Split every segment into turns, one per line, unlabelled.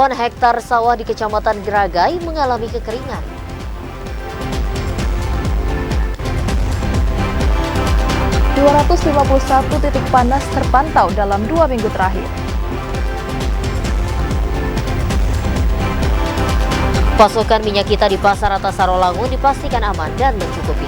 Puluhan hektar sawah di Kecamatan Geragai mengalami kekeringan.
...251 titik panas terpantau dalam 2 minggu terakhir.
Pasokan minyak kita di Pasar Atas Sarolangun dipastikan aman dan mencukupi.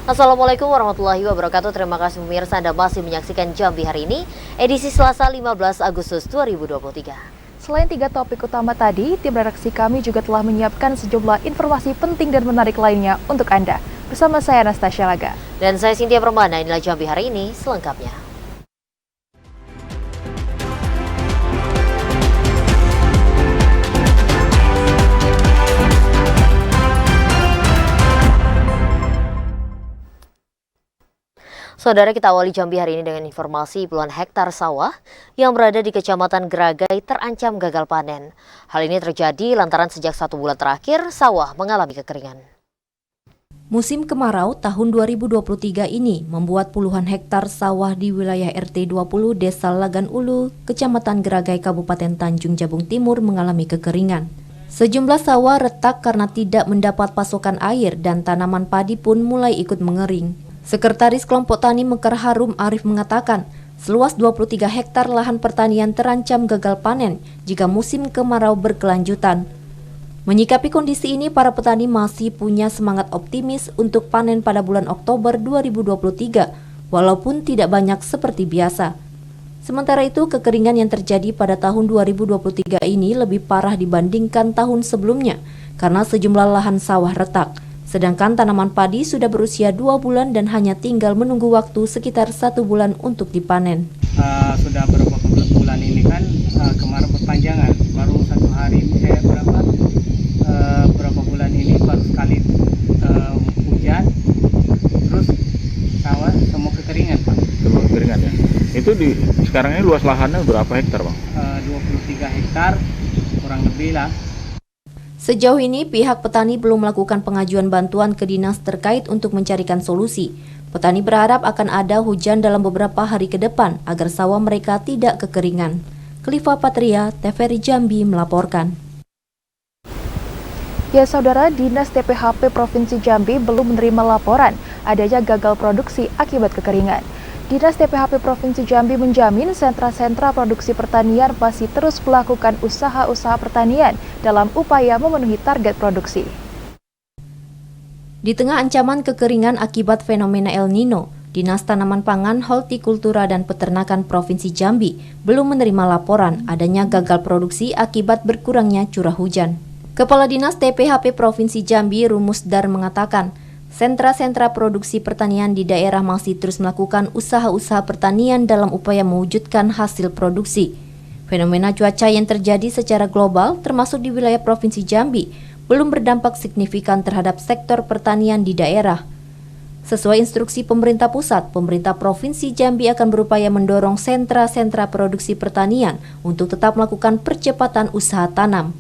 Assalamualaikum warahmatullahi wabarakatuh. Terima kasih pemirsa, Anda masih menyaksikan Jambi hari ini, edisi Selasa 15 Agustus 2023.
Selain 3 topik utama tadi, tim redaksi kami juga telah menyiapkan sejumlah informasi penting dan menarik lainnya untuk Anda. Bersama saya Anastasia Laga.
Dan saya Cynthia Permana, inilah Jambi hari ini selengkapnya. Saudara, kita awali Jambi hari ini dengan informasi puluhan hektar sawah yang berada di Kecamatan Geragai terancam gagal panen. Hal ini terjadi lantaran sejak 1 bulan terakhir sawah mengalami kekeringan.
Musim kemarau tahun 2023 ini membuat puluhan hektar sawah di wilayah RT 20 Desa Lagan Ulu, Kecamatan Geragai, Kabupaten Tanjung Jabung Timur mengalami kekeringan. Sejumlah sawah retak karena tidak mendapat pasokan air dan tanaman padi pun mulai ikut mengering. Sekretaris Kelompok Tani Mekar Harum Arif mengatakan, seluas 23 hektar lahan pertanian terancam gagal panen jika musim kemarau berkelanjutan. Menyikapi kondisi ini, para petani masih punya semangat optimis untuk panen pada bulan Oktober 2023, walaupun tidak banyak seperti biasa. Sementara itu, kekeringan yang terjadi pada tahun 2023 ini lebih parah dibandingkan tahun sebelumnya, karena sejumlah lahan sawah retak. Sedangkan tanaman padi sudah berusia 2 bulan dan hanya tinggal menunggu waktu sekitar 1 bulan untuk dipanen.
Sudah beberapa bulan ini kan kemarau berpanjangan, baru 1 hari berapa bulan ini baru sekali hujan, terus sawah semua kekeringan, Pak.
Semua kekeringan ya. Itu sekarang ini luas lahannya berapa hektar, Bang?
23 hektar kurang lebih lah.
Sejauh ini, pihak petani belum melakukan pengajuan bantuan ke dinas terkait untuk mencarikan solusi. Petani berharap akan ada hujan dalam beberapa hari ke depan agar sawah mereka tidak kekeringan. Khalifa Patria, TVRI Jambi melaporkan.
Ya saudara, Dinas TPHP Provinsi Jambi belum menerima laporan adanya gagal produksi akibat kekeringan. Dinas TPHP Provinsi Jambi menjamin sentra-sentra produksi pertanian masih terus melakukan usaha-usaha pertanian dalam upaya memenuhi target produksi.
Di tengah ancaman kekeringan akibat fenomena El Nino, Dinas Tanaman Pangan, Hortikultura dan Peternakan Provinsi Jambi belum menerima laporan adanya gagal produksi akibat berkurangnya curah hujan. Kepala Dinas TPHP Provinsi Jambi, Rumusdar, mengatakan, sentra-sentra produksi pertanian di daerah masih terus melakukan usaha-usaha pertanian dalam upaya mewujudkan hasil produksi. Fenomena cuaca yang terjadi secara global, termasuk di wilayah Provinsi Jambi, belum berdampak signifikan terhadap sektor pertanian di daerah. Sesuai instruksi pemerintah pusat, pemerintah Provinsi Jambi akan berupaya mendorong sentra-sentra produksi pertanian untuk tetap melakukan percepatan usaha tanam.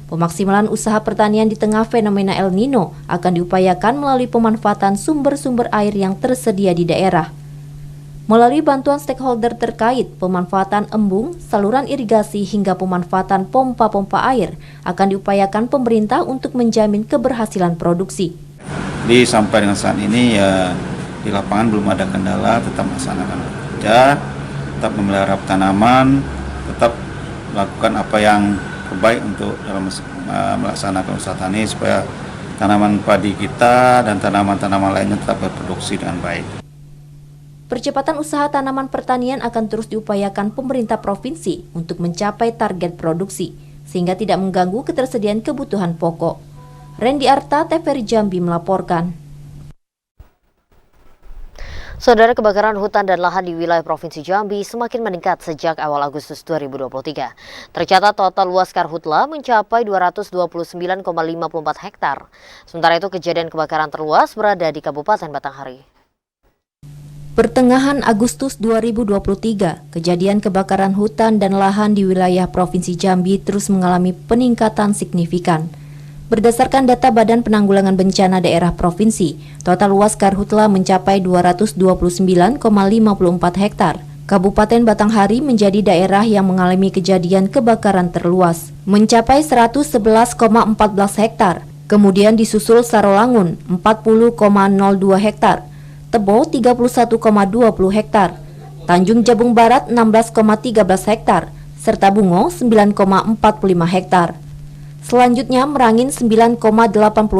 Pemaksimalan usaha pertanian di tengah fenomena El Nino akan diupayakan melalui pemanfaatan sumber-sumber air yang tersedia di daerah. Melalui bantuan stakeholder terkait, pemanfaatan embung, saluran irigasi hingga pemanfaatan pompa-pompa air akan diupayakan pemerintah untuk menjamin keberhasilan produksi.
Jadi sampai dengan saat ini ya di lapangan belum ada kendala, tetap melaksanakan kerja, tetap memelihara tanaman, tetap melakukan apa yang terbaik untuk dalam melaksanakan usaha tani supaya tanaman padi kita dan tanaman-tanaman lainnya tetap berproduksi dengan baik.
Percepatan usaha tanaman pertanian akan terus diupayakan pemerintah provinsi untuk mencapai target produksi, sehingga tidak mengganggu ketersediaan kebutuhan pokok. Randy Arta, TVRI Jambi melaporkan.
Saudara, kebakaran hutan dan lahan di wilayah Provinsi Jambi semakin meningkat sejak awal Agustus 2023. Tercatat total luas karhutla mencapai 229,54 hektar. Sementara itu, kejadian kebakaran terluas berada di Kabupaten Batanghari.
Pertengahan Agustus 2023, kejadian kebakaran hutan dan lahan di wilayah Provinsi Jambi terus mengalami peningkatan signifikan. Berdasarkan data Badan Penanggulangan Bencana Daerah Provinsi, total luas karhutla mencapai 229,54 hektar. Kabupaten Batanghari menjadi daerah yang mengalami kejadian kebakaran terluas, mencapai 111,14 hektar. Kemudian disusul Sarolangun 40,02 hektar, Tebo 31,20 hektar, Tanjung Jabung Barat 16,13 hektar, serta Bungo 9,45 hektar. Selanjutnya Merangin 9,80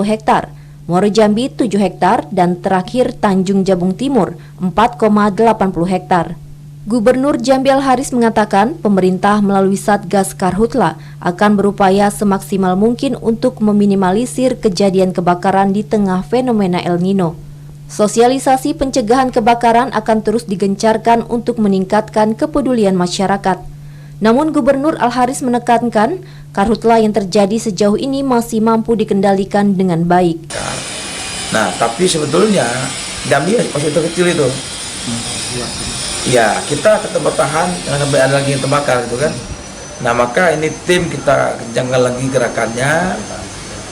hektar, Muaro Jambi 7 hektar, dan terakhir Tanjung Jabung Timur 4,80 hektar. Gubernur Jambi Al-Haris mengatakan pemerintah melalui Satgas Karhutla akan berupaya semaksimal mungkin untuk meminimalisir kejadian kebakaran di tengah fenomena El Nino. Sosialisasi pencegahan kebakaran akan terus digencarkan untuk meningkatkan kepedulian masyarakat. Namun Gubernur Al-Haris menekankan karhutla yang terjadi sejauh ini masih mampu dikendalikan dengan baik.
Nah, tapi sebetulnya Jambi masih kecil itu. Ya, kita tetap bertahan, jangan sampai ada lagi yang terbakar gitu kan. Nah, maka ini tim kita kencangkan lagi gerakannya.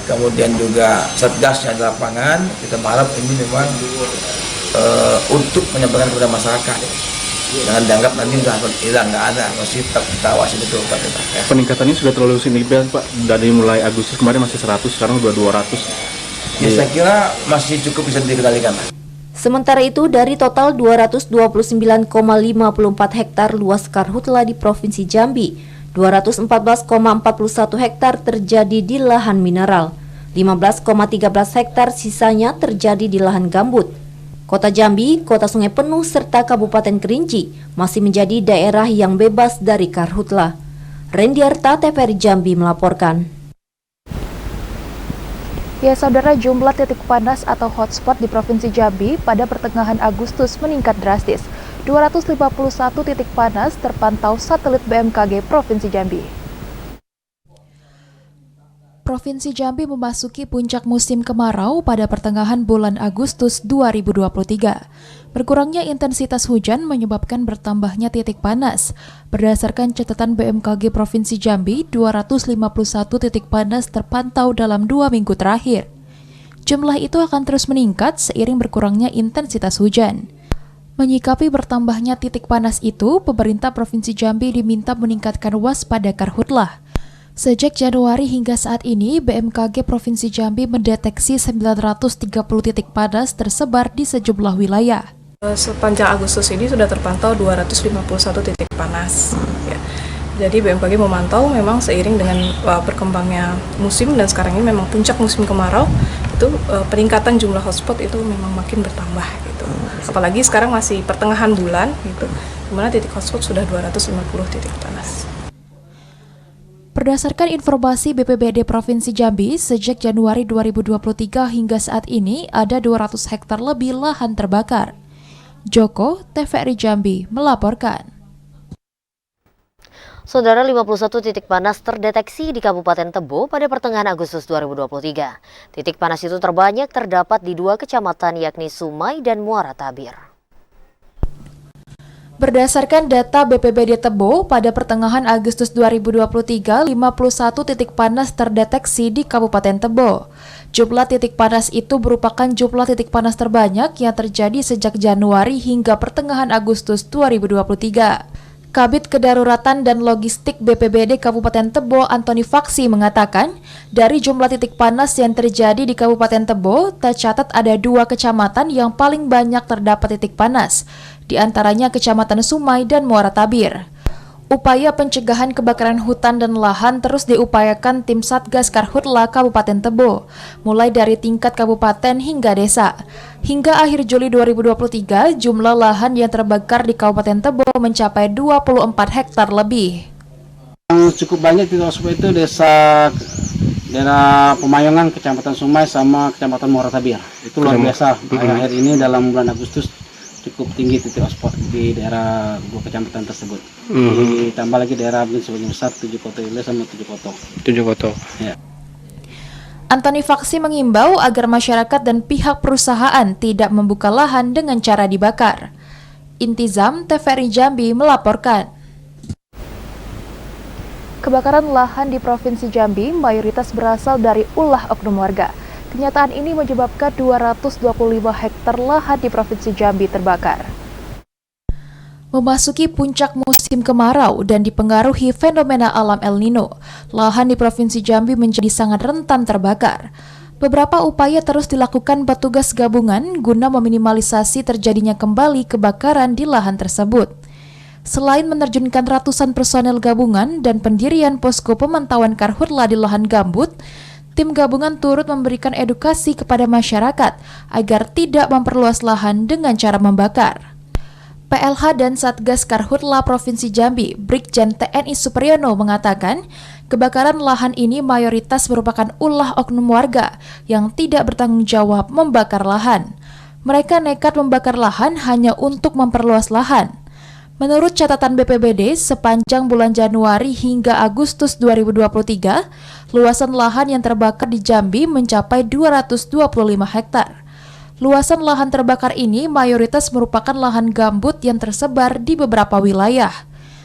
Kemudian juga satgasnya di lapangan, kita berharap ini memang untuk menyampaikan kepada masyarakat. Jangan dianggap nanti sudah hilang, nggak ada, masih tetap kita awasi betul Pak. Ya.
Peningkatannya sudah terlalu signifikan Pak, dari mulai Agustus kemarin masih 100, sekarang sudah 200.
Ya, saya kira masih cukup bisa dikendalikan.
Sementara itu, dari total 229,54 hektar luas karhutla di Provinsi Jambi, 214,41 hektar terjadi di lahan mineral, 15,13 hektar sisanya terjadi di lahan gambut. Kota Jambi, Kota Sungai Penuh, serta Kabupaten Kerinci masih menjadi daerah yang bebas dari karhutla. Rendiarta, TVRI Jambi melaporkan.
Ya, saudara, jumlah titik panas atau hotspot di Provinsi Jambi pada pertengahan Agustus meningkat drastis. 251 titik panas terpantau satelit BMKG Provinsi Jambi. Provinsi Jambi memasuki puncak musim kemarau pada pertengahan bulan Agustus 2023. Berkurangnya intensitas hujan menyebabkan bertambahnya titik panas. Berdasarkan catatan BMKG Provinsi Jambi, 251 titik panas terpantau dalam 2 minggu terakhir. Jumlah itu akan terus meningkat seiring berkurangnya intensitas hujan. Menyikapi bertambahnya titik panas itu, pemerintah Provinsi Jambi diminta meningkatkan waspada karhutla. Sejak Januari hingga saat ini, BMKG Provinsi Jambi mendeteksi 930 titik panas tersebar di sejumlah wilayah.
Sepanjang Agustus ini sudah terpantau 251 titik panas. Ya. Jadi BMKG memantau memang seiring dengan berkembangnya musim dan sekarang ini memang puncak musim kemarau, itu peningkatan jumlah hotspot itu memang makin bertambah gitu. Apalagi sekarang masih pertengahan bulan gitu, di mana titik hotspot sudah 250 titik panas.
Berdasarkan informasi BPBD Provinsi Jambi, sejak Januari 2023 hingga saat ini ada 200 hektar lebih lahan terbakar. Joko, TVRI Jambi, melaporkan.
Saudara, 51 titik panas terdeteksi di Kabupaten Tebo pada pertengahan Agustus 2023. Titik panas itu terbanyak terdapat di 2 kecamatan yakni Sumai dan Muara Tabir.
Berdasarkan data BPBD Tebo, pada pertengahan Agustus 2023, 51 titik panas terdeteksi di Kabupaten Tebo. Jumlah titik panas itu merupakan jumlah titik panas terbanyak yang terjadi sejak Januari hingga pertengahan Agustus 2023. Kabid Kedaruratan dan Logistik BPBD Kabupaten Tebo, Antoni Faksi, mengatakan, dari jumlah titik panas yang terjadi di Kabupaten Tebo, tercatat ada 2 kecamatan yang paling banyak terdapat titik panas, di antaranya Kecamatan Sumai dan Muara Tabir. Upaya pencegahan kebakaran hutan dan lahan terus diupayakan tim Satgas Karhutla Kabupaten Tebo, mulai dari tingkat kabupaten hingga desa. Hingga akhir Juli 2023, jumlah lahan yang terbakar di Kabupaten Tebo mencapai 24 hektar lebih.
Yang cukup banyak di hotspot itu daerah Pemayongan, Kecamatan Sumai, sama Kecamatan Muara Tabir. Itu luar biasa. Akhir ini dalam bulan Agustus cukup tinggi titik hotspot di daerah 2 kecamatan tersebut. Ditambah lagi daerah sebagian besar 7 Koto Ile sama 7 Koto. 7 Koto. Ya.
Antoni Faksi mengimbau agar masyarakat dan pihak perusahaan tidak membuka lahan dengan cara dibakar. Intizam, TVRI Jambi melaporkan. Kebakaran lahan di Provinsi Jambi mayoritas berasal dari ulah oknum warga. Kenyataan ini menyebabkan 225 hektar lahan di Provinsi Jambi terbakar. Memasuki puncak musim kemarau dan dipengaruhi fenomena alam El Nino, lahan di Provinsi Jambi menjadi sangat rentan terbakar. Beberapa upaya terus dilakukan petugas gabungan guna meminimalisasi terjadinya kembali kebakaran di lahan tersebut. Selain menerjunkan ratusan personel gabungan dan pendirian posko pemantauan karhutla di lahan gambut, tim gabungan turut memberikan edukasi kepada masyarakat agar tidak memperluas lahan dengan cara membakar. PLH dan Satgas Karhutla Provinsi Jambi, Brigjen TNI Supriyono mengatakan, kebakaran lahan ini mayoritas merupakan ulah oknum warga yang tidak bertanggung jawab membakar lahan. Mereka nekat membakar lahan hanya untuk memperluas lahan. Menurut catatan BPBD, sepanjang bulan Januari hingga Agustus 2023, luasan lahan yang terbakar di Jambi mencapai 225 hektar. Luasan lahan terbakar ini mayoritas merupakan lahan gambut yang tersebar di beberapa wilayah,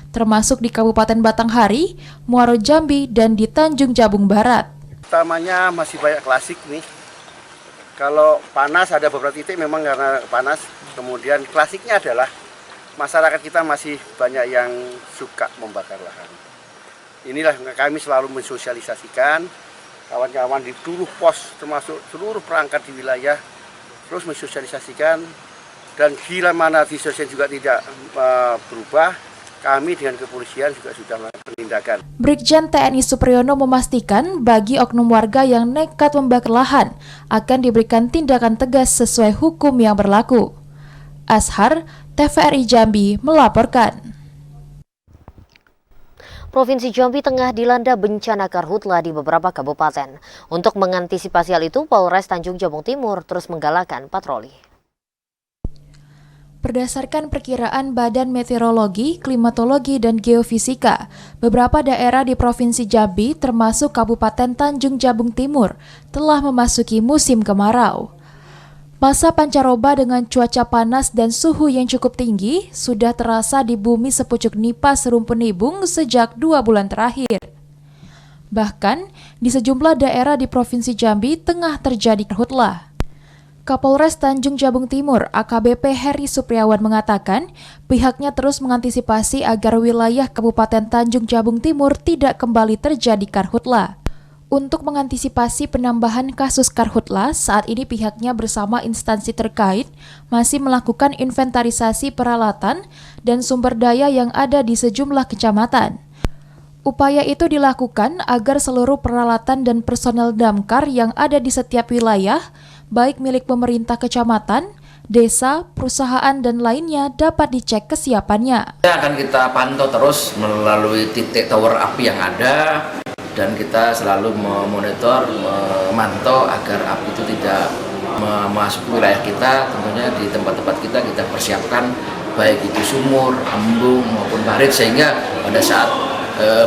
termasuk di Kabupaten Batanghari, Muaro Jambi, dan di Tanjung Jabung Barat.
Utamanya masih banyak klasik nih. Kalau panas ada beberapa titik memang karena panas, kemudian klasiknya adalah masyarakat kita masih banyak yang suka membakar lahan. Inilah kami selalu mensosialisasikan kawan-kawan di seluruh pos termasuk seluruh perangkat di wilayah terus mensosialisasikan, dan bila mana disosialisasi juga tidak berubah, kami dengan kepolisian juga sudah melakukan penindakan.
Brigjen TNI Supriyono memastikan bagi oknum warga yang nekat membakar lahan akan diberikan tindakan tegas sesuai hukum yang berlaku. Ashar, TVRI Jambi melaporkan.
Provinsi Jambi tengah dilanda bencana karhutla di beberapa kabupaten. Untuk mengantisipasi hal itu, Polres Tanjung Jabung Timur terus menggalakkan patroli.
Berdasarkan perkiraan Badan Meteorologi, Klimatologi, dan Geofisika, beberapa daerah di Provinsi Jambi termasuk Kabupaten Tanjung Jabung Timur telah memasuki musim kemarau. Masa pancaroba dengan cuaca panas dan suhu yang cukup tinggi sudah terasa di bumi sepucuk Nipa Serumpun Nibung sejak 2 bulan terakhir. Bahkan, di sejumlah daerah di Provinsi Jambi tengah terjadi karhutla. Kapolres Tanjung Jabung Timur, AKBP Heri Supriawan mengatakan, pihaknya terus mengantisipasi agar wilayah Kabupaten Tanjung Jabung Timur tidak kembali terjadi karhutla. Untuk mengantisipasi penambahan kasus karhutla, saat ini pihaknya bersama instansi terkait masih melakukan inventarisasi peralatan dan sumber daya yang ada di sejumlah kecamatan. Upaya itu dilakukan agar seluruh peralatan dan personel damkar yang ada di setiap wilayah, baik milik pemerintah kecamatan, desa, perusahaan, dan lainnya dapat dicek kesiapannya.
Akan kita pantau terus melalui titik tower api yang ada, dan kita selalu memonitor, memantau agar api itu tidak memasuki wilayah kita. Tentunya di tempat-tempat kita persiapkan baik itu sumur, embung maupun parit, sehingga pada saat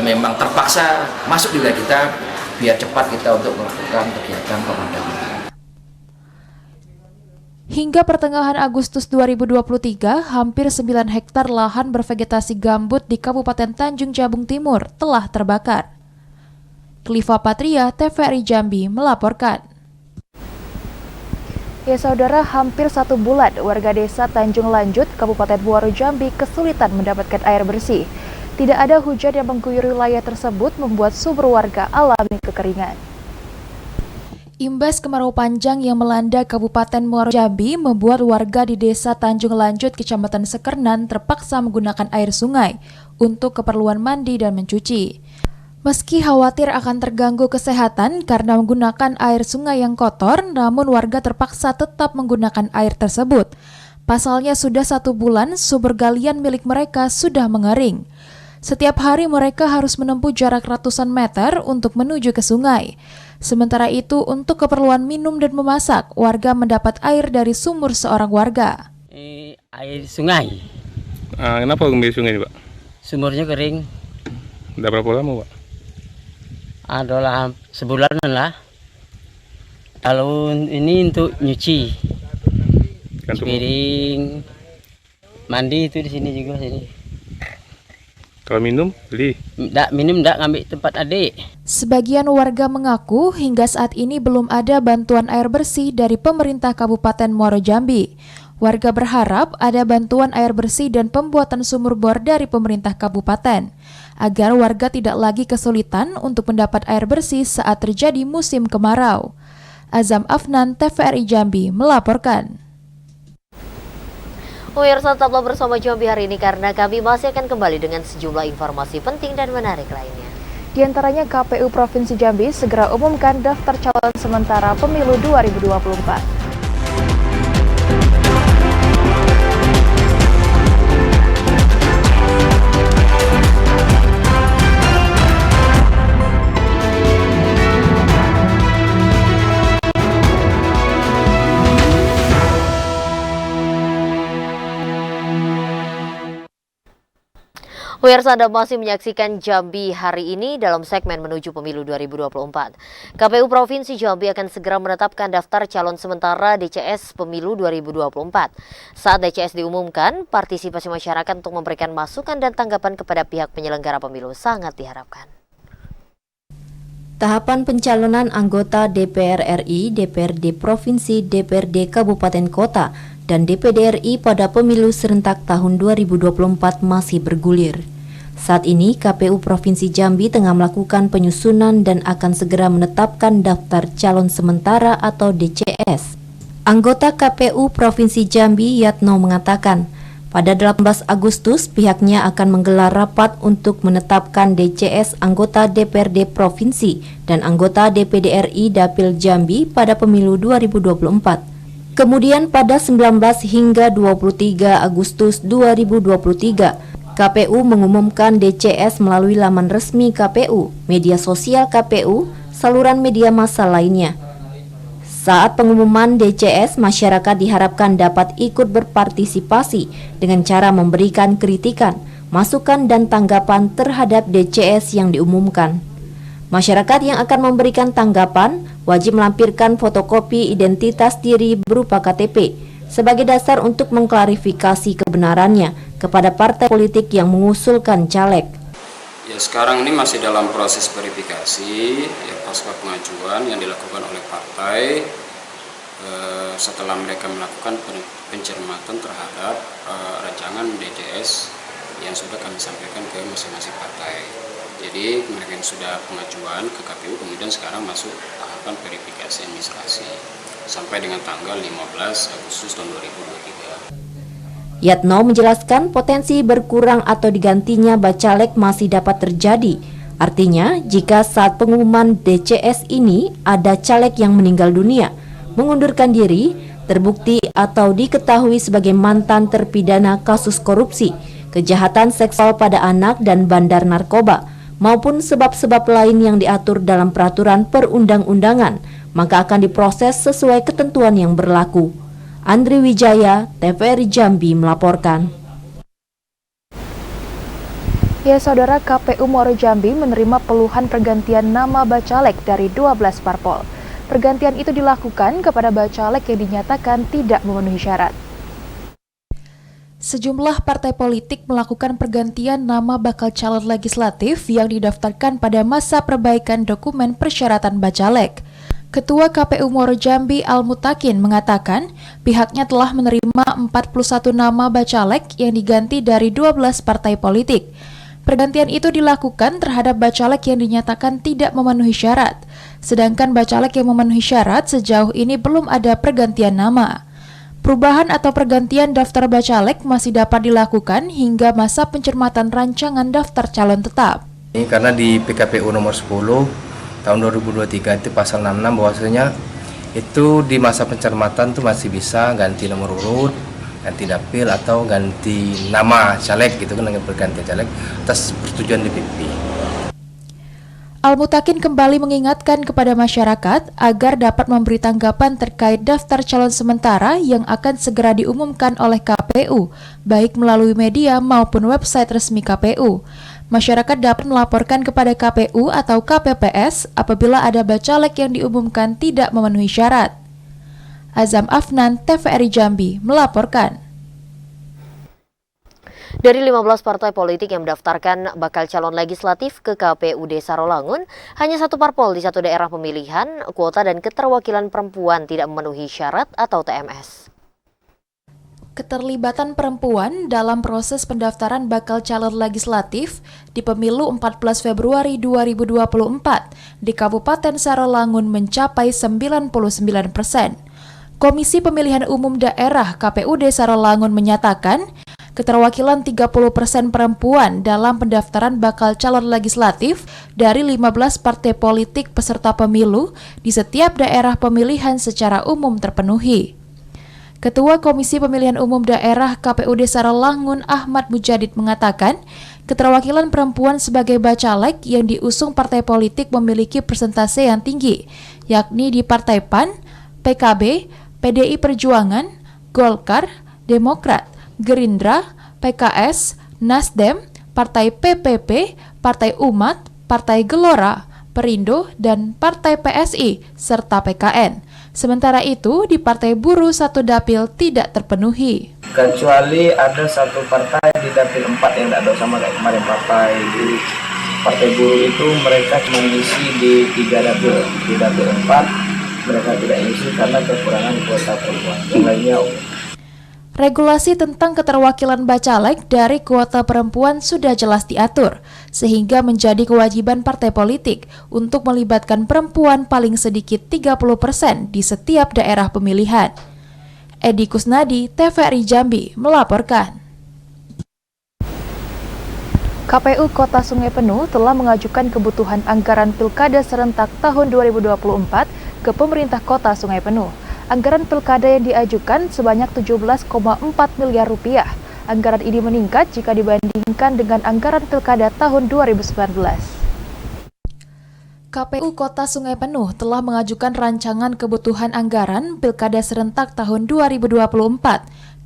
memang terpaksa masuk di wilayah kita, biar cepat kita untuk melakukan kegiatan pemadaman.
Hingga pertengahan Agustus 2023, hampir 9 hektar lahan bervegetasi gambut di Kabupaten Tanjung Jabung Timur telah terbakar. Kliva Patria, TVRI Jambi melaporkan. Ya saudara, hampir 1 bulan warga desa Tanjung Lanjut, Kabupaten Muaro Jambi kesulitan mendapatkan air bersih. Tidak ada hujan yang mengguyur wilayah tersebut membuat sumber warga alami kekeringan. Imbas kemarau panjang yang melanda Kabupaten Muaro Jambi membuat warga di desa Tanjung Lanjut, Kecamatan Sekernan terpaksa menggunakan air sungai untuk keperluan mandi dan mencuci. Meski khawatir akan terganggu kesehatan karena menggunakan air sungai yang kotor, namun warga terpaksa tetap menggunakan air tersebut. Pasalnya sudah 1 bulan sumber galian milik mereka sudah mengering. Setiap hari mereka harus menempuh jarak ratusan meter untuk menuju ke sungai. Sementara itu, untuk keperluan minum dan memasak, warga mendapat air dari sumur seorang warga.
Air sungai.
Kenapa ambil sungai ini, Pak?
Sumurnya kering.
Udah berapa lama, Pak?
Adalah sebulanan lah. Kalau ini untuk nyuci, piring, mandi itu di sini juga sini.
Kalau minum, beli?
Minum ndak ngambil tempat adik.
Sebagian warga mengaku hingga saat ini belum ada bantuan air bersih dari pemerintah Kabupaten Muaro Jambi. Warga berharap ada bantuan air bersih dan pembuatan sumur bor dari pemerintah kabupaten, agar warga tidak lagi kesulitan untuk mendapat air bersih saat terjadi musim kemarau. Azam Afnan, TVRI Jambi, melaporkan.
Pemirsa, tetaplah bersama Jambi hari ini karena kami masih akan kembali dengan sejumlah informasi penting dan menarik lainnya.
Di antaranya KPU Provinsi Jambi segera umumkan daftar calon sementara pemilu 2024.
Pemirsa, Anda masih menyaksikan Jambi hari ini dalam segmen menuju pemilu 2024. KPU Provinsi Jambi akan segera menetapkan daftar calon sementara DCS pemilu 2024. Saat DCS diumumkan, partisipasi masyarakat untuk memberikan masukan dan tanggapan kepada pihak penyelenggara pemilu sangat diharapkan.
Tahapan pencalonan anggota DPR RI, DPRD Provinsi, DPRD Kabupaten Kota, dan DPD RI pada pemilu serentak tahun 2024 masih bergulir. Saat ini, KPU Provinsi Jambi tengah melakukan penyusunan dan akan segera menetapkan daftar calon sementara atau DCS. Anggota KPU Provinsi Jambi, Yatno, mengatakan, pada 18 Agustus pihaknya akan menggelar rapat untuk menetapkan DCS anggota DPRD Provinsi dan anggota DPD RI Dapil Jambi pada pemilu 2024. Kemudian pada 19 hingga 23 Agustus 2023, KPU mengumumkan DCS melalui laman resmi KPU, media sosial KPU, saluran media massa lainnya. Saat pengumuman DCS, masyarakat diharapkan dapat ikut berpartisipasi dengan cara memberikan kritikan, masukan dan tanggapan terhadap DCS yang diumumkan. Masyarakat yang akan memberikan tanggapan wajib melampirkan fotokopi identitas diri berupa KTP sebagai dasar untuk mengklarifikasi kebenarannya kepada partai politik yang mengusulkan caleg.
Ya, sekarang ini masih dalam proses verifikasi ya, pasca pengajuan yang dilakukan oleh partai setelah mereka melakukan pencermatan terhadap rancangan DCS yang sudah kami sampaikan ke masing-masing partai. Jadi mereka yang sudah pengajuan ke KPU kemudian sekarang masuk tahapan verifikasi administrasi sampai dengan tanggal 15 Agustus tahun 2023.
Yatno menjelaskan potensi berkurang atau digantinya bacalek masih dapat terjadi. Artinya, jika saat pengumuman DCS ini ada caleg yang meninggal dunia, mengundurkan diri, terbukti atau diketahui sebagai mantan terpidana kasus korupsi, kejahatan seksual pada anak dan bandar narkoba, maupun sebab-sebab lain yang diatur dalam peraturan perundang-undangan, maka akan diproses sesuai ketentuan yang berlaku. Andri Wijaya, TVRI Jambi melaporkan.
Ya, Saudara, KPU Muaro Jambi menerima puluhan pergantian nama bacalek dari 12 parpol. Pergantian itu dilakukan kepada bacalek yang dinyatakan tidak memenuhi syarat. Sejumlah partai politik melakukan pergantian nama bakal calon legislatif yang didaftarkan pada masa perbaikan dokumen persyaratan bacalek. Ketua KPU Muaro Jambi Al-Mutakin mengatakan pihaknya telah menerima 41 nama bacalek yang diganti dari 12 partai politik. Pergantian itu dilakukan terhadap bacalek yang dinyatakan tidak memenuhi syarat, sedangkan bacalek yang memenuhi syarat sejauh ini belum ada pergantian nama. Perubahan atau pergantian daftar bacalek masih dapat dilakukan hingga masa pencermatan rancangan daftar calon tetap.
Ini karena di PKPU nomor 10 tahun 2023 itu pasal 66 bahwasanya itu di masa pencermatan tuh masih bisa ganti nomor urut, ganti dapil atau ganti nama caleg gitu kan, dengan berganti caleg atas persetujuan DPP.
Al-Mutakin kembali mengingatkan kepada masyarakat agar dapat memberi tanggapan terkait daftar calon sementara yang akan segera diumumkan oleh KPU, baik melalui media maupun website resmi KPU. Masyarakat dapat melaporkan kepada KPU atau KPPS apabila ada bacalek yang diumumkan tidak memenuhi syarat. Azam Afnan, TVRI Jambi, melaporkan.
Dari 15 partai politik yang mendaftarkan bakal calon legislatif ke KPUD Sarolangun, hanya satu parpol di satu daerah pemilihan, kuota dan keterwakilan perempuan tidak memenuhi syarat atau TMS.
Keterlibatan perempuan dalam proses pendaftaran bakal calon legislatif di pemilu 14 Februari 2024 di Kabupaten Sarolangun mencapai 99%. Komisi Pemilihan Umum Daerah KPUD Sarolangun menyatakan keterwakilan 30% perempuan dalam pendaftaran bakal calon legislatif dari 15 partai politik peserta pemilu di setiap daerah pemilihan secara umum terpenuhi. Ketua Komisi Pemilihan Umum Daerah KPUD Sarolangun Ahmad Mujadid mengatakan, keterwakilan perempuan sebagai bacalek yang diusung partai politik memiliki persentase yang tinggi, yakni di Partai PAN, PKB, PDI Perjuangan, Golkar, Demokrat, Gerindra, PKS, Nasdem, Partai PPP, Partai Umat, Partai Gelora, Perindo, dan Partai PSI, serta PKN. Sementara itu, di Partai Buruh satu dapil tidak terpenuhi.
Kecuali ada satu partai di dapil 4 yang tidak ada sama kayak kemarin Partai Buruh. Partai Buruh itu mereka cuma ngisi di 3 dapil. Di dapil 4 mereka tidak ngisi karena kekurangan kuota perempuan. Yang lainnya
Regulasi tentang keterwakilan bacalek dari kuota perempuan sudah jelas diatur, sehingga menjadi kewajiban partai politik untuk melibatkan perempuan paling sedikit 30% di setiap daerah pemilihan. Edi Kusnadi, TVRI Jambi, melaporkan. KPU Kota Sungai Penuh telah mengajukan kebutuhan anggaran Pilkada serentak tahun 2024 ke pemerintah Kota Sungai Penuh. Anggaran pilkada yang diajukan sebanyak 17,4 miliar rupiah. Anggaran ini meningkat jika dibandingkan dengan anggaran pilkada tahun 2019. KPU Kota Sungai Penuh telah mengajukan rancangan kebutuhan anggaran pilkada serentak tahun 2024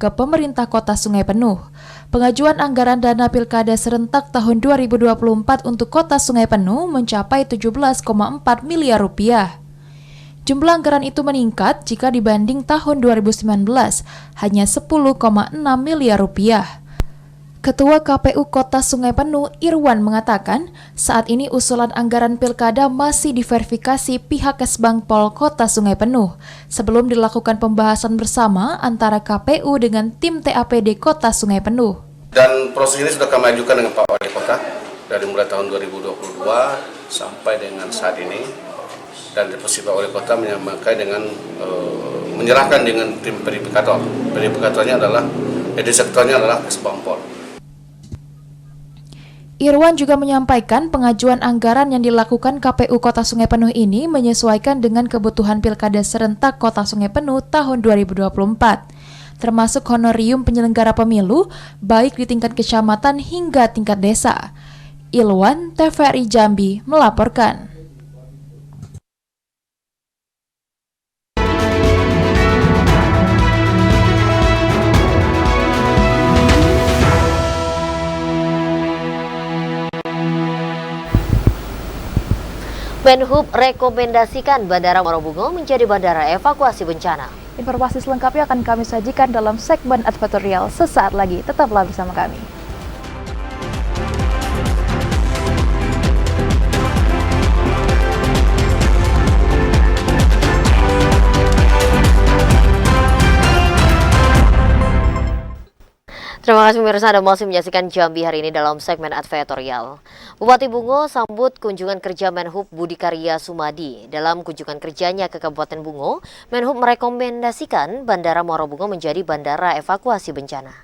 ke pemerintah Kota Sungai Penuh. Pengajuan anggaran dana pilkada serentak tahun 2024 untuk Kota Sungai Penuh mencapai 17,4 miliar rupiah. Jumlah anggaran itu meningkat jika dibanding tahun 2019, hanya 10,6 miliar rupiah. Ketua KPU Kota Sungai Penuh, Irwan, mengatakan saat ini usulan anggaran pilkada masih diverifikasi pihak Kesbangpol Kota Sungai Penuh sebelum dilakukan pembahasan bersama antara KPU dengan tim TAPD Kota Sungai Penuh.
Dan proses ini sudah kami ajukan dengan Pak Wali Kota dari mulai tahun 2022 sampai dengan saat ini. Dan posisi Pak Wali Kota menyerahkan dengan tim verifikator. Verifikatornya adalah sektornya adalah Kesbangpol.
Irwan juga menyampaikan pengajuan anggaran yang dilakukan KPU Kota Sungai Penuh ini menyesuaikan dengan kebutuhan Pilkada serentak Kota Sungai Penuh tahun 2024, termasuk honorium penyelenggara pemilu baik di tingkat kecamatan hingga tingkat desa. Ilwan, TVRI Jambi, melaporkan.
Menhub rekomendasikan Bandara Muaro Bungo menjadi bandara evakuasi bencana.
Informasi selengkapnya akan kami sajikan dalam segmen advertorial sesaat lagi. Tetaplah bersama kami.
Terima kasih pemirsa, Anda masih menyaksikan Jambi hari ini dalam segmen advertorial. Bupati Bungo sambut kunjungan kerja Menhub Budi Karya Sumadi. Dalam kunjungan kerjanya ke Kabupaten Bungo, Menhub merekomendasikan Bandara Muaro Bungo menjadi bandara evakuasi bencana.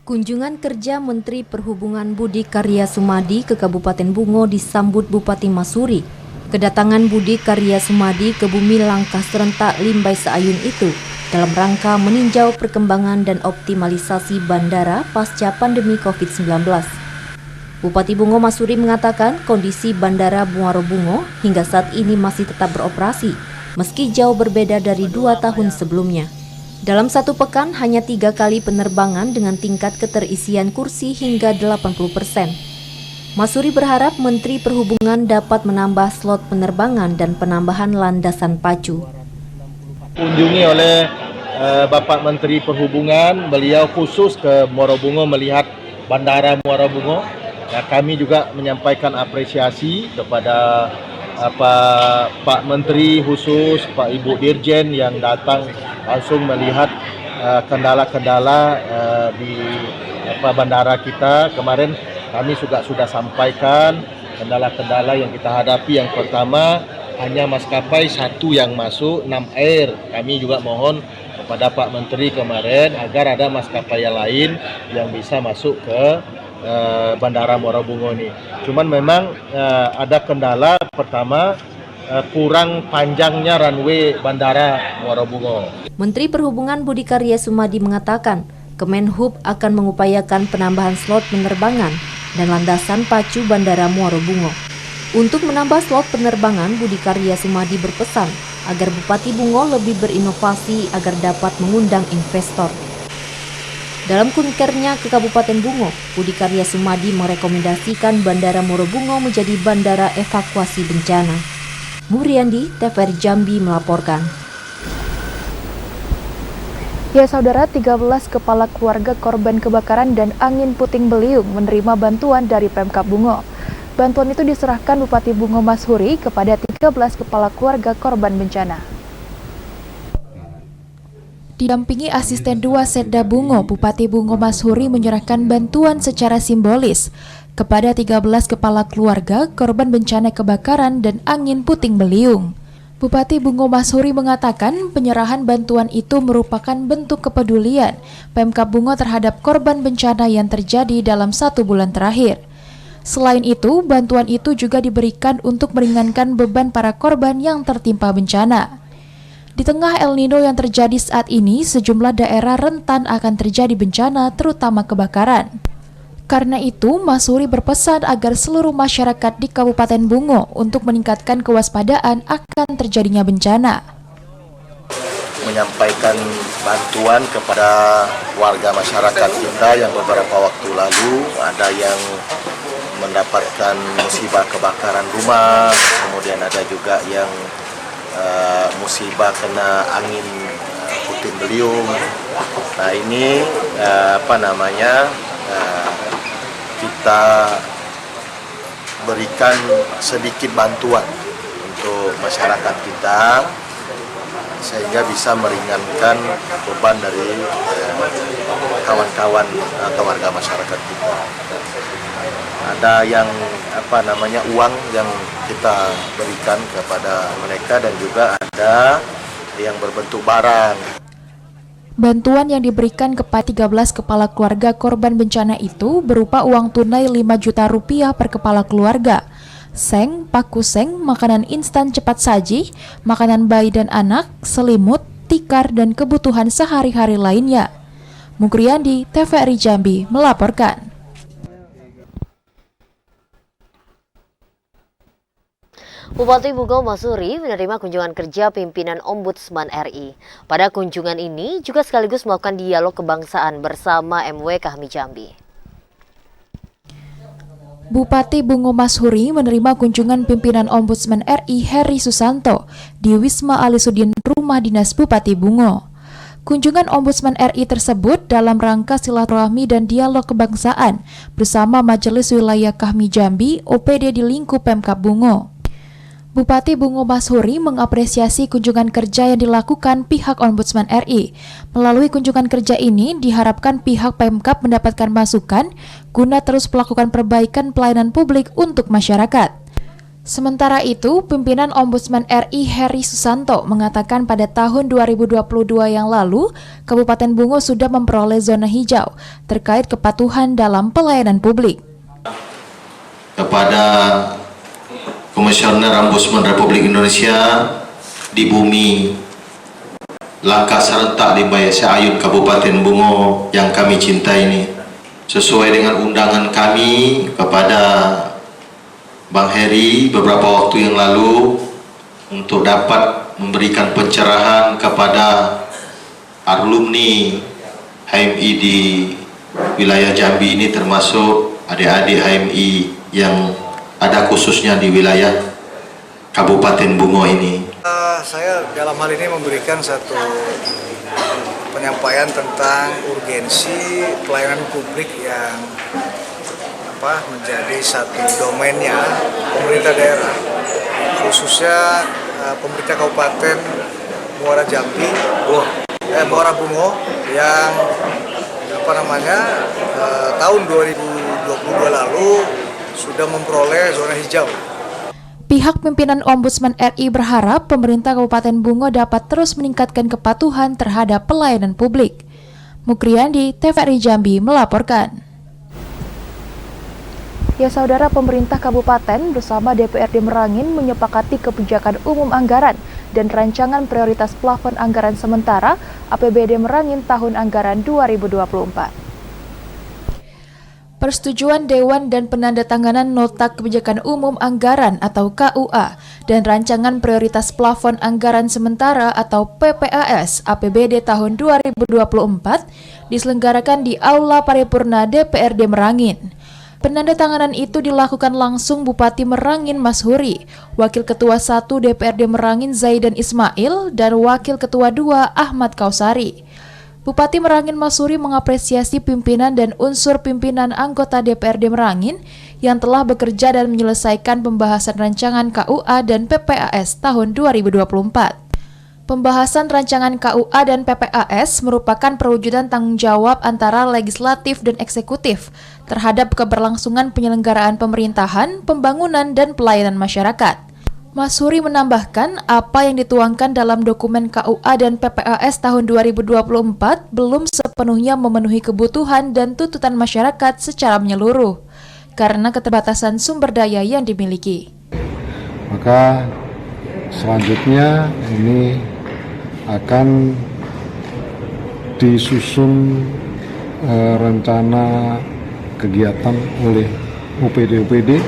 Kunjungan kerja Menteri Perhubungan Budi Karya Sumadi ke Kabupaten Bungo disambut Bupati Masuri. Kedatangan Budi Karya Sumadi ke Bumi Langkah Serentak Limbai Seayun itu dalam rangka meninjau perkembangan dan optimalisasi bandara pasca pandemi COVID-19. Bupati Bungo Masuri mengatakan kondisi Bandara Muaro Bungo hingga saat ini masih tetap beroperasi, meski jauh berbeda dari 2 tahun sebelumnya. Dalam 1 pekan hanya 3 kali penerbangan dengan tingkat keterisian kursi hingga 80%. Masuri berharap Menteri Perhubungan dapat menambah slot penerbangan dan penambahan landasan pacu.
Kunjungi oleh Bapak Menteri Perhubungan, beliau khusus ke Muara Bungo melihat Bandara Muara Bungo. Nah, kami juga menyampaikan apresiasi kepada Pak Menteri khusus, Pak Ibu Dirjen yang datang langsung melihat kendala-kendala di bandara kita. Kemarin kami juga sudah sampaikan kendala-kendala yang kita hadapi. Yang pertama, hanya maskapai satu yang masuk, 6 Air. Kami juga mohon kepada Pak Menteri kemarin agar ada maskapai yang lain yang bisa masuk ke Bandara Muara Bungo ini. Cuman memang ada kendala, pertama kurang panjangnya runway Bandara Muara Bungo.
Menteri Perhubungan Budi Karya Sumadi mengatakan, Kemenhub akan mengupayakan penambahan slot penerbangan dan landasan pacu Bandara Muara Bungo. Untuk menambah slot penerbangan, Budi Karya Sumadi berpesan agar Bupati Bungo lebih berinovasi agar dapat mengundang investor. Dalam kunkernya ke Kabupaten Bungo, Budi Karya Sumadi merekomendasikan Bandara Muara Bungo menjadi bandara evakuasi bencana. Muriandi, TVRI Jambi melaporkan.
Ya saudara, 13 kepala keluarga korban kebakaran dan angin puting beliung menerima bantuan dari Pemkab Bungo. Bantuan itu diserahkan Bupati Bungo Mashuri kepada 13 kepala keluarga korban bencana. Didampingi asisten 2 Setda Bungo, Bupati Bungo Mashuri menyerahkan bantuan secara simbolis kepada 13 kepala keluarga korban bencana kebakaran dan angin puting beliung. Bupati Bungo Mashuri mengatakan penyerahan bantuan itu merupakan bentuk kepedulian Pemkab Bungo terhadap korban bencana yang terjadi dalam 1 bulan terakhir. Selain itu, bantuan itu juga diberikan untuk meringankan beban para korban yang tertimpa bencana. Di tengah El Nino yang terjadi saat ini, sejumlah daerah rentan akan terjadi bencana, terutama kebakaran. Karena itu, Mashuri berpesan agar seluruh masyarakat di Kabupaten Bungo untuk meningkatkan kewaspadaan akan terjadinya bencana.
Menyampaikan bantuan kepada warga masyarakat kita yang beberapa waktu lalu ada yang mendapatkan musibah kebakaran rumah, kemudian ada juga yang musibah kena angin puting beliung. Nah ini kita berikan sedikit bantuan untuk masyarakat kita sehingga bisa meringankan beban dari kawan-kawan atau warga masyarakat kita. Ada yang uang yang kita berikan kepada mereka dan juga ada yang berbentuk barang.
Bantuan yang diberikan kepada 13 kepala keluarga korban bencana itu berupa uang tunai 5 juta rupiah per kepala keluarga, seng, paku seng, makanan instan cepat saji, makanan bayi dan anak, selimut, tikar, dan kebutuhan sehari-hari lainnya. Mukriandi, TVRI Jambi melaporkan.
Bupati Bungo Mashuri menerima kunjungan kerja pimpinan Ombudsman RI. Pada kunjungan ini juga sekaligus melakukan dialog kebangsaan bersama MW Kahmi Jambi.
Bupati Bungo Mashuri menerima kunjungan pimpinan Ombudsman RI Heri Susanto di Wisma Alisudin Rumah Dinas Bupati Bungo. Kunjungan Ombudsman RI tersebut dalam rangka silaturahmi dan dialog kebangsaan bersama Majelis Wilayah Kahmi Jambi OPD di lingkup Pemkab Bungo. Bupati Bungo Mashuri mengapresiasi kunjungan kerja yang dilakukan pihak Ombudsman RI. Melalui kunjungan kerja ini diharapkan pihak Pemkab mendapatkan masukan guna terus melakukan perbaikan pelayanan publik untuk masyarakat. Sementara itu, pimpinan Ombudsman RI Heri Susanto mengatakan pada tahun 2022 yang lalu, Kabupaten Bungo sudah memperoleh zona hijau terkait kepatuhan dalam pelayanan publik.
Kepada Komisioner Ombudsman Republik Indonesia di bumi langkah serentak di Bayasa Ayun Kabupaten Bungo yang kami cintai ini, sesuai dengan undangan kami kepada Bang Heri beberapa waktu yang lalu untuk dapat memberikan pencerahan kepada alumni HMI di wilayah Jambi ini, termasuk adik-adik HMI yang ada khususnya di wilayah Kabupaten Bungo ini.
Saya dalam hal ini memberikan satu penyampaian tentang urgensi pelayanan publik yang menjadi satu domainnya pemerintah daerah, khususnya pemerintah Kabupaten Muara Jambi, Muara Bungo yang tahun 2022 lalu sudah memperoleh zona hijau.
Pihak pimpinan Ombudsman RI berharap pemerintah Kabupaten Bungo dapat terus meningkatkan kepatuhan terhadap pelayanan publik. Mukriandi, TVRI Jambi melaporkan. Ya saudara, pemerintah kabupaten bersama DPRD Merangin menyepakati kebijakan umum anggaran dan rancangan prioritas plafon anggaran sementara APBD Merangin tahun anggaran 2024. Persetujuan Dewan dan penandatanganan Nota Kebijakan Umum Anggaran atau KUA dan rancangan prioritas plafon anggaran sementara atau PPAS APBD tahun 2024 diselenggarakan di Aula Paripurna DPRD Merangin. Penandatanganan itu dilakukan langsung Bupati Merangin Mas Huri, Wakil Ketua 1 DPRD Merangin Zaidan Ismail, dan Wakil Ketua 2 Ahmad Kausari. Bupati Merangin Mas Huri mengapresiasi pimpinan dan unsur pimpinan anggota DPRD Merangin yang telah bekerja dan menyelesaikan pembahasan rancangan KUA dan PPAS tahun 2024. Pembahasan rancangan KUA dan PPAS merupakan perwujudan tanggung jawab antara legislatif dan eksekutif terhadap keberlangsungan penyelenggaraan pemerintahan, pembangunan, dan pelayanan masyarakat. Mas Huri menambahkan apa yang dituangkan dalam dokumen KUA dan PPAS tahun 2024 belum sepenuhnya memenuhi kebutuhan dan tuntutan masyarakat secara menyeluruh karena keterbatasan sumber daya yang dimiliki.
Maka selanjutnya ini akan disusun rencana kegiatan oleh UPD.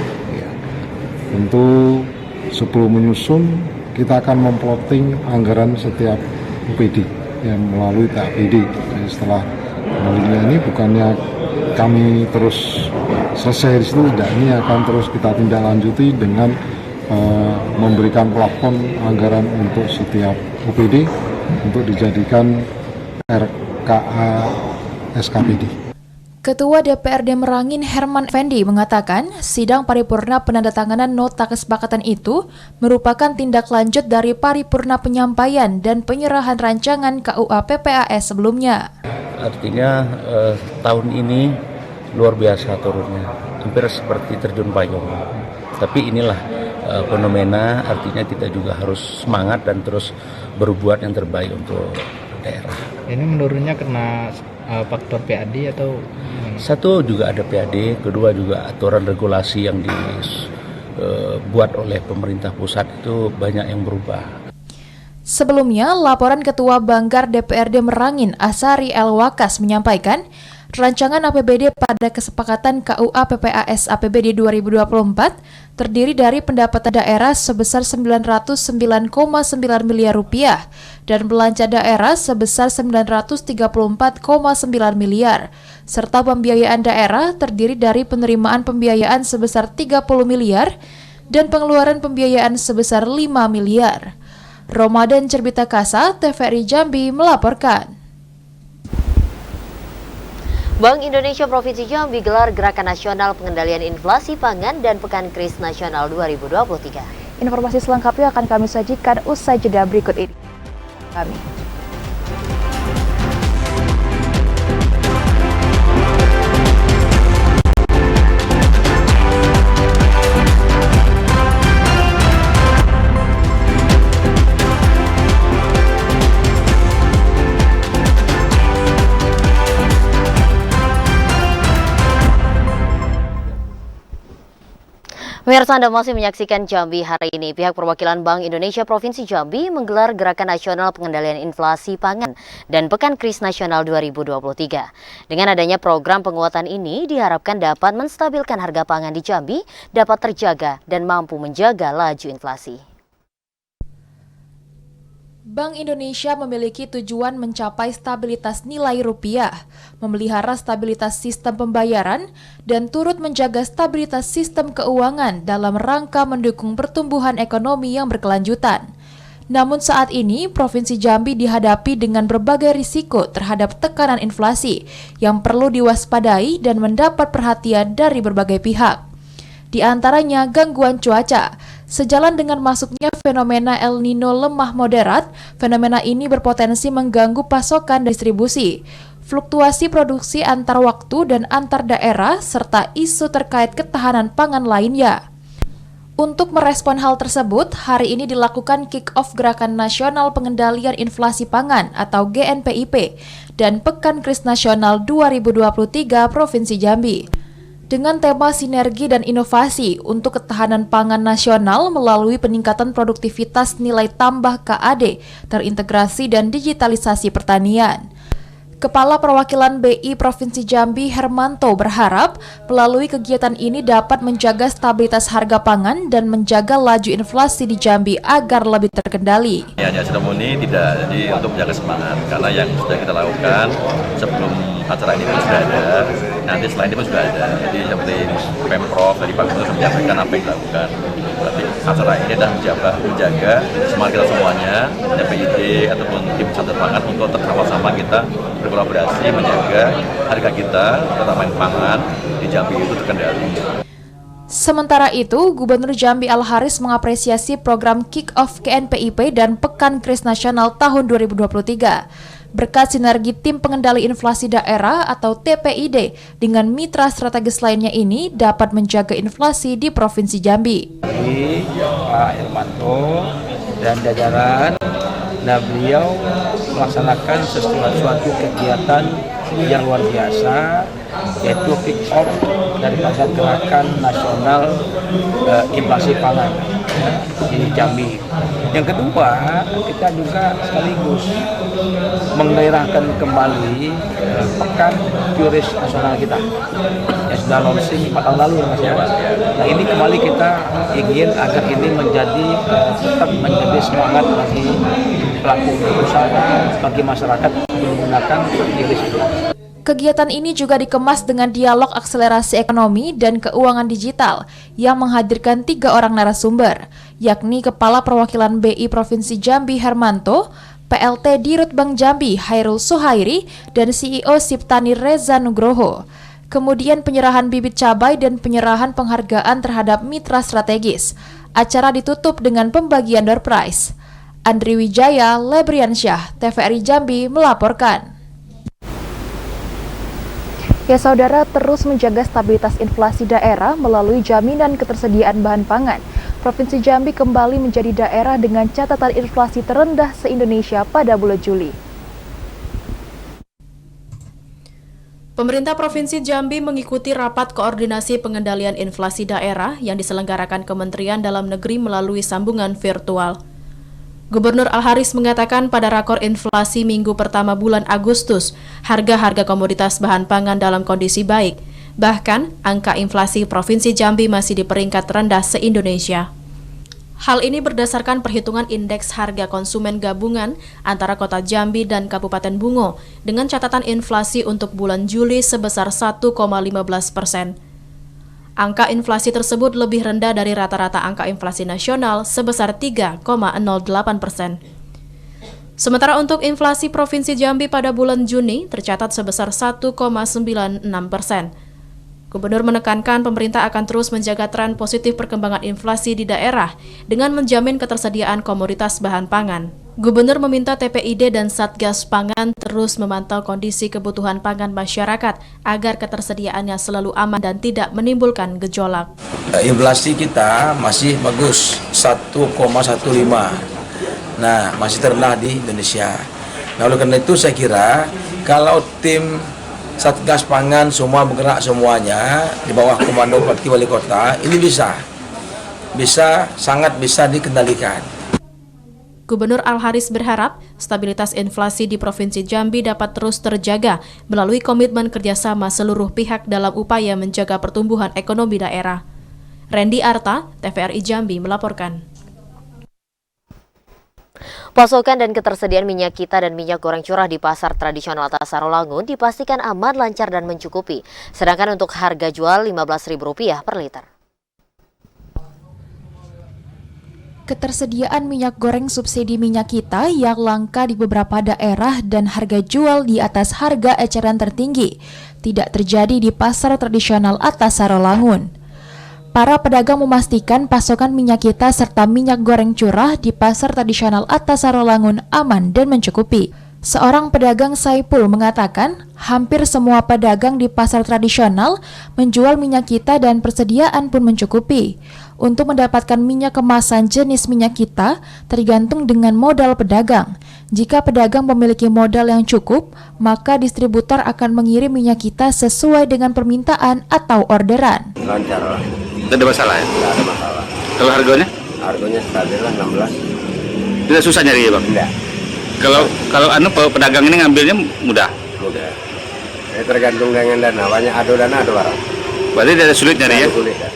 Tentu sebelum menyusun kita akan memplotting anggaran setiap UPD yang melalui TAPD. Jadi setelah melalui ini bukannya kami terus selesai di situ, tidak, ini akan terus kita tindak lanjuti dengan memberikan plafon anggaran untuk setiap UPD untuk dijadikan RKA SKPD.
Ketua DPRD Merangin Herman Effendi mengatakan sidang paripurna penandatanganan nota kesepakatan itu merupakan tindak lanjut dari paripurna penyampaian dan penyerahan rancangan KUA PPAS sebelumnya.
Artinya tahun ini luar biasa turunnya, hampir seperti terjun payung. Tapi inilah fenomena, artinya kita juga harus semangat dan terus berbuat yang terbaik untuk daerah.
Ini menurunnya karena faktor PAD atau
satu juga ada PAD, kedua juga aturan regulasi yang dibuat oleh pemerintah pusat itu banyak yang berubah.
Sebelumnya, laporan Ketua Banggar DPRD Merangin Asari El Wakas menyampaikan rancangan APBD pada kesepakatan KUA PPAS APBD 2024 terdiri dari pendapatan daerah sebesar 909,9 miliar rupiah dan belanja daerah sebesar 934,9 miliar, serta pembiayaan daerah terdiri dari penerimaan pembiayaan sebesar 30 miliar dan pengeluaran pembiayaan sebesar 5 miliar. Ramadan Cerbita Kasa, TVRI Jambi melaporkan.
Bank Indonesia Provinsi Jambi gelar Gerakan Nasional Pengendalian Inflasi Pangan dan Pekan Kris Nasional 2023.
Informasi selengkapnya akan kami sajikan usai jeda berikut ini.
Pemirsa, Anda masih menyaksikan Jambi hari ini. Pihak perwakilan Bank Indonesia Provinsi Jambi menggelar Gerakan Nasional Pengendalian Inflasi Pangan dan Pekan Kris Nasional 2023. Dengan adanya program penguatan ini diharapkan dapat menstabilkan harga pangan di Jambi dapat terjaga dan mampu menjaga laju inflasi.
Bank Indonesia memiliki tujuan mencapai stabilitas nilai rupiah, memelihara stabilitas sistem pembayaran, dan turut menjaga stabilitas sistem keuangan dalam rangka mendukung pertumbuhan ekonomi yang berkelanjutan. Namun saat ini, Provinsi Jambi dihadapi dengan berbagai risiko terhadap tekanan inflasi yang perlu diwaspadai dan mendapat perhatian dari berbagai pihak. Di antaranya gangguan cuaca. Sejalan dengan masuknya fenomena El Nino lemah moderat, fenomena ini berpotensi mengganggu pasokan dan distribusi, fluktuasi produksi antar waktu dan antar daerah, serta isu terkait ketahanan pangan lainnya. Untuk merespon hal tersebut, hari ini dilakukan kick-off Gerakan Nasional Pengendalian Inflasi Pangan atau GNPIP dan Pekan Kris Nasional 2023 Provinsi Jambi. Dengan tema sinergi dan inovasi untuk ketahanan pangan nasional melalui peningkatan produktivitas nilai tambah KAD, terintegrasi dan digitalisasi pertanian. Kepala Perwakilan BI Provinsi Jambi Hermanto berharap melalui kegiatan ini dapat menjaga stabilitas harga pangan dan menjaga laju inflasi di Jambi agar lebih terkendali.
Hanya seremoni tidak, jadi untuk menjaga semangat, karena yang sudah kita lakukan sebelum acara ini pun sudah ada, nanti setelah ini pun sudah ada. Jadi seperti Pemprov dari Pak Gubernur menyampaikan apa yang dilakukan. Berarti acara ini adalah menjaga semangat kita semuanya, PID ataupun tim Satgas Pangan untuk tetap sama kita berkolaborasi menjaga harga kita, terutama pangan di Jambi itu terkendali.
Sementara itu, Gubernur Jambi Al-Haris mengapresiasi program Kick-Off GNPIP dan Pekan Kris Nasional tahun 2023. Berkat sinergi Tim Pengendali Inflasi Daerah atau TPID dengan mitra strategis lainnya ini dapat menjaga inflasi di Provinsi Jambi.
Pak Hermanto dan jajaran, nah beliau melaksanakan sesuatu kegiatan yang luar biasa, yaitu kick-off daripada Gerakan Nasional Inflasi Pangan di Jambi. Yang kedua, kita juga sekaligus menggairahkan kembali Pekan Kuris Nasional kita yang sudah launching 4 tahun lalu, Mas ya. Nah ini kembali kita ingin agar ini menjadi tetap menjadi semangat bagi pelaku usaha, bagi masyarakat menggunakan Kuris itu.
Kegiatan ini juga dikemas dengan dialog akselerasi ekonomi dan keuangan digital yang menghadirkan 3 orang narasumber, yakni Kepala Perwakilan BI Provinsi Jambi Hermanto, PLT Dirut Bank Jambi Hairul Suhairi, dan CEO Siptani Reza Nugroho. Kemudian penyerahan bibit cabai dan penyerahan penghargaan terhadap mitra strategis. Acara ditutup dengan pembagian door prize. Andri Wijaya, Lebriansyah, TVRI Jambi melaporkan. Ya saudara, terus menjaga stabilitas inflasi daerah melalui jaminan ketersediaan bahan pangan. Provinsi Jambi kembali menjadi daerah dengan catatan inflasi terendah se-Indonesia pada bulan Juli.
Pemerintah Provinsi Jambi mengikuti rapat koordinasi pengendalian inflasi daerah yang diselenggarakan Kementerian Dalam Negeri melalui sambungan virtual. Gubernur Al-Haris mengatakan pada rakor inflasi minggu pertama bulan Agustus, harga-harga komoditas bahan pangan dalam kondisi baik. Bahkan, angka inflasi Provinsi Jambi masih di peringkat terendah se-Indonesia. Hal ini berdasarkan perhitungan indeks harga konsumen gabungan antara Kota Jambi dan Kabupaten Bungo dengan catatan inflasi untuk bulan Juli sebesar 1,15%. Angka inflasi tersebut lebih rendah dari rata-rata angka inflasi nasional sebesar 3,08%. Sementara untuk inflasi Provinsi Jambi pada bulan Juni tercatat sebesar 1,96%. Gubernur menekankan pemerintah akan terus menjaga tren positif perkembangan inflasi di daerah dengan menjamin ketersediaan komoditas bahan pangan. Gubernur meminta TPID dan Satgas Pangan terus memantau kondisi kebutuhan pangan masyarakat agar ketersediaannya selalu aman dan tidak menimbulkan gejolak.
Inflasi kita masih bagus, 1,15. Nah, masih terendah di Indonesia. Nah, oleh karena itu saya kira kalau tim Satgas Pangan semua bergerak semuanya di bawah komando Bupati Wali Kota, ini sangat bisa dikendalikan.
Gubernur Al-Haris berharap stabilitas inflasi di Provinsi Jambi dapat terus terjaga melalui komitmen kerjasama seluruh pihak dalam upaya menjaga pertumbuhan ekonomi daerah. Randy Arta, TVRI Jambi melaporkan.
Pasokan dan ketersediaan minyak kita dan minyak goreng curah di pasar tradisional atas Sarolangun dipastikan aman, lancar, dan mencukupi. Sedangkan untuk harga jual Rp15.000 per liter.
Ketersediaan minyak goreng subsidi minyak kita yang langka di beberapa daerah dan harga jual di atas harga eceran tertinggi tidak terjadi di pasar tradisional atas Sarolangun. Para pedagang memastikan pasokan minyak kita serta minyak goreng curah di pasar tradisional atas Sarolangun aman dan mencukupi. Seorang pedagang Saipul mengatakan, hampir semua pedagang di pasar tradisional menjual minyak kita dan persediaan pun mencukupi. Untuk mendapatkan minyak kemasan jenis minyak kita, tergantung dengan modal pedagang. Jika pedagang memiliki modal yang cukup, maka distributor akan mengirim minyak kita sesuai dengan permintaan atau orderan.
Lancar lah.
Tidak ada masalah ya?
Tidak ada masalah.
Kalau harganya?
Harganya stabil lah 16.
Tidak susah nyari ya Bang?
Tidak.
Kalau pedagang ini ngambilnya mudah?
Mudah. Tergantung dengan dana, banyak ada dana ada barang.
Berarti tidak sulit nyari ya?
Sulit ya.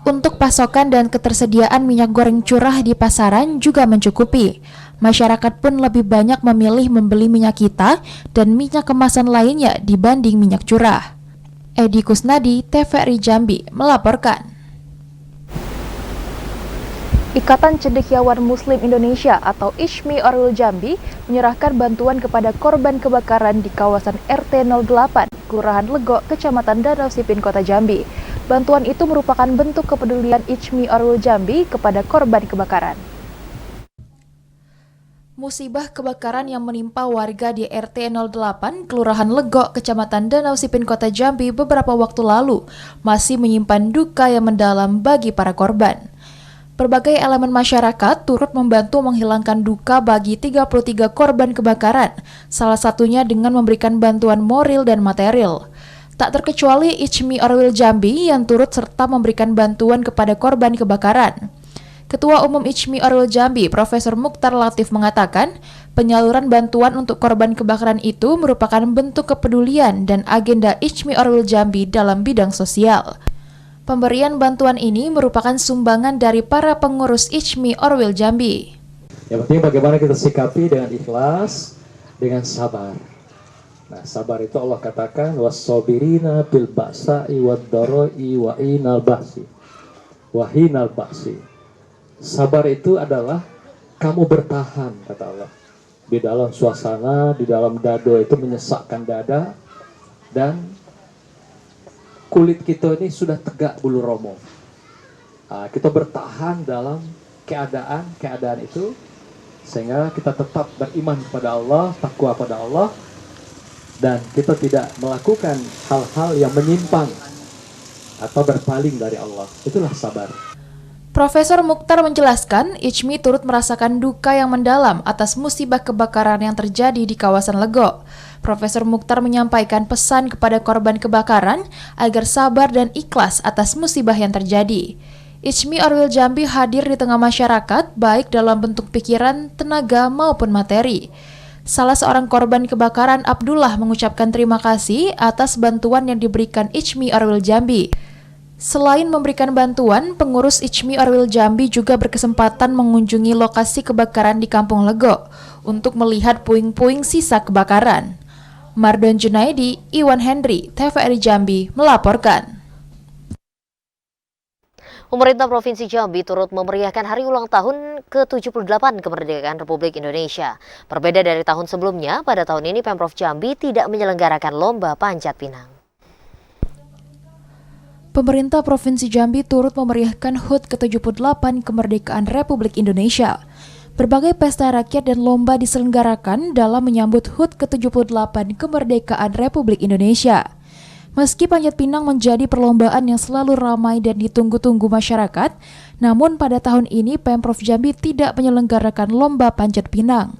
Untuk pasokan dan ketersediaan minyak goreng curah di pasaran juga mencukupi. Masyarakat pun lebih banyak memilih membeli minyak kita dan minyak kemasan lainnya dibanding minyak curah. Edi Kusnadi, TVRI Jambi, melaporkan. Ikatan Cendekiawan Muslim Indonesia atau ICMI Orwil Jambi menyerahkan bantuan kepada korban kebakaran di kawasan RT 08, Kelurahan Lego, Kecamatan Danau Sipin, Kota Jambi. Bantuan itu merupakan bentuk kepedulian ICMI Orwil Jambi kepada korban kebakaran. Musibah kebakaran yang menimpa warga di RT 08, Kelurahan Lego, Kecamatan Danau Sipin, Kota Jambi beberapa waktu lalu masih menyimpan duka yang mendalam bagi para korban. Berbagai elemen masyarakat turut membantu menghilangkan duka bagi 33 korban kebakaran, salah satunya dengan memberikan bantuan moral dan material. Tak terkecuali ICMI Orwil Jambi yang turut serta memberikan bantuan kepada korban kebakaran. Ketua Umum ICMI Orwil Jambi, Profesor Mukhtar Latif mengatakan, penyaluran bantuan untuk korban kebakaran itu merupakan bentuk kepedulian dan agenda ICMI Orwil Jambi dalam bidang sosial. Pemberian bantuan ini merupakan sumbangan dari para pengurus ICMI Orwil Jambi.
Yang penting bagaimana kita sikapi dengan ikhlas, dengan sabar. Nah, sabar itu Allah katakan was-sabirina bil ba'sa'i wad-dara'i wa inal ba'si. Wa hinal ba'si. Sabar itu adalah kamu bertahan, kata Allah. Di dalam suasana, di dalam dado itu menyesakkan dada, dan kulit kita ini sudah tegak bulu romo. Kita bertahan dalam keadaan itu, sehingga kita tetap beriman kepada Allah, takwa pada Allah, dan kita tidak melakukan hal-hal yang menyimpang atau berpaling dari Allah. Itulah sabar.
Profesor Mukhtar menjelaskan, ICMI turut merasakan duka yang mendalam atas musibah kebakaran yang terjadi di kawasan Lego. Profesor Mukhtar menyampaikan pesan kepada korban kebakaran agar sabar dan ikhlas atas musibah yang terjadi. ICMI Orwil Jambi hadir di tengah masyarakat baik dalam bentuk pikiran, tenaga maupun materi. Salah seorang korban kebakaran, Abdullah, mengucapkan terima kasih atas bantuan yang diberikan ICMI Orwil Jambi. Selain memberikan bantuan, pengurus ICMI Orwil Jambi juga berkesempatan mengunjungi lokasi kebakaran di Kampung Lego untuk melihat puing-puing sisa kebakaran. Mardon Junaidi, Iwan Henry, TVRI Jambi melaporkan.
Pemerintah Provinsi Jambi turut memeriahkan hari ulang tahun ke-78 kemerdekaan Republik Indonesia. Berbeda dari tahun sebelumnya, pada tahun ini Pemprov Jambi tidak menyelenggarakan lomba panjat pinang.
Pemerintah Provinsi Jambi turut memeriahkan HUT ke-78 kemerdekaan Republik Indonesia. Berbagai pesta rakyat dan lomba diselenggarakan dalam menyambut HUT ke-78 kemerdekaan Republik Indonesia. Meski panjat pinang menjadi perlombaan yang selalu ramai dan ditunggu-tunggu masyarakat, namun pada tahun ini Pemprov Jambi tidak menyelenggarakan lomba panjat pinang.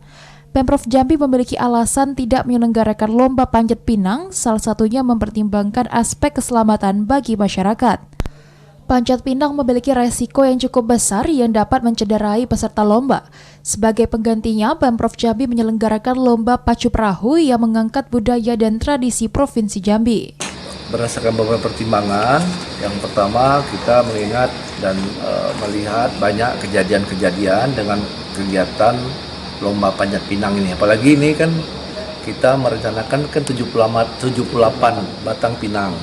Pemprov Jambi memiliki alasan tidak menyelenggarakan lomba panjat pinang, salah satunya mempertimbangkan aspek keselamatan bagi masyarakat. Panjat pinang memiliki resiko yang cukup besar yang dapat mencederai peserta lomba. Sebagai penggantinya, Pemprov Jambi menyelenggarakan lomba pacu perahu yang mengangkat budaya dan tradisi Provinsi Jambi.
Berdasarkan beberapa pertimbangan, yang pertama kita mengingat dan melihat banyak kejadian-kejadian dengan kegiatan lomba panjat pinang ini. Apalagi ini kan kita merencanakan kan 78 batang pinang.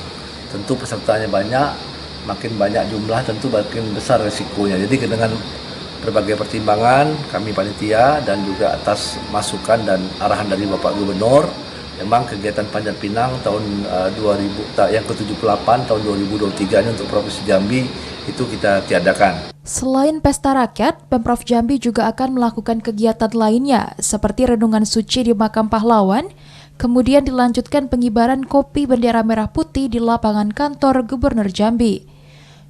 Tentu pesertanya banyak, makin banyak jumlah tentu makin besar resikonya. Jadi dengan berbagai pertimbangan kami panitia dan juga atas masukan dan arahan dari Bapak Gubernur, memang kegiatan Panjat Pinang tahun yang ke-78 tahun 2023 ini untuk Provinsi Jambi itu kita tiadakan.
Selain pesta rakyat, Pemprov Jambi juga akan melakukan kegiatan lainnya seperti renungan suci di makam pahlawan, kemudian dilanjutkan pengibaran kopi bendera merah putih di lapangan kantor Gubernur Jambi.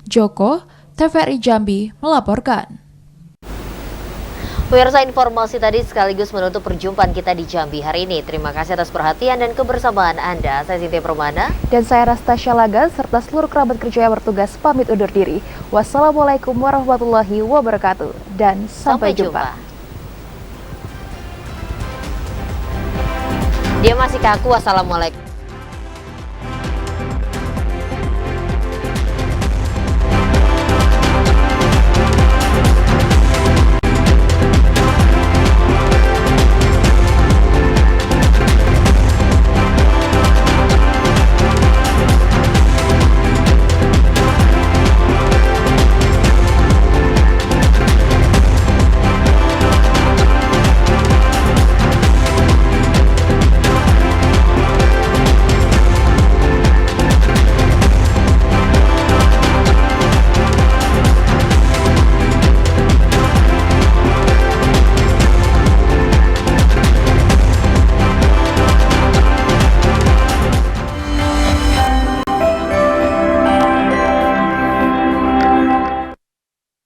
Joko, TVRI Jambi melaporkan.
Pemirsa, informasi tadi sekaligus menutup perjumpaan kita di Jambi hari ini. Terima kasih atas perhatian dan kebersamaan Anda. Saya Sintia Permana.
Dan saya Rastasya Laga, serta seluruh kerabat kerja yang bertugas pamit undur diri. Wassalamualaikum warahmatullahi wabarakatuh. Dan sampai jumpa.
Dia masih kaku. Wassalamualaikum.